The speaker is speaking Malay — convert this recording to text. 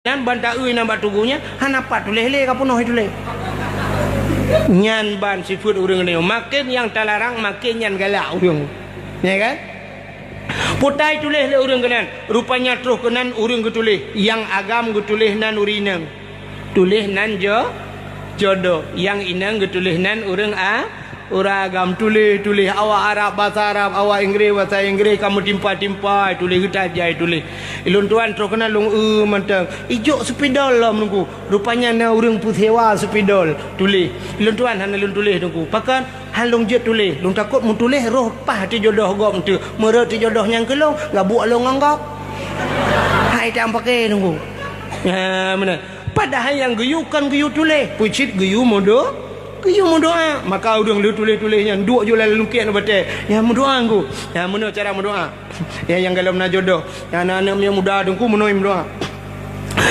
nan banta ui nambah tugunya hanapat tulis le kapunoh itu le nyan ban sifut urang ni makin yang terlarang makin nyan galak urang ya kan putai tulis le urang kenan rupanya terus kenan urang ketulis yang agam ketulis nan urinang tulis nan jodoh yang inang ketulis nan urang uragam tulis awak Arab bahasa Arab awak Inggeris bahasa Inggeris kamu timpa tulis getajai tulis ilun tuan terus kena long mantang ijo sepidol lah menunggu rupanya na urang puthewa sepidol tulis ilun tuan han ilun tulis nunggu pakan han long jet tulis long takut mu tulis roh pah ti jodoh gom tu meret ti jodoh yang kelong gabuk long anggap hai tam pakai nunggu ha mana padahal yang geyu kan geyu tulis pucit geyu modo Kaya mendoa maka urang lu tulis-tulisnya duk je lalu lukit nak batal ya mendoa aku ya mana cara mendoa ya yang kalau nak jodoh ya anak-anak yang muda dengku menoi mendoa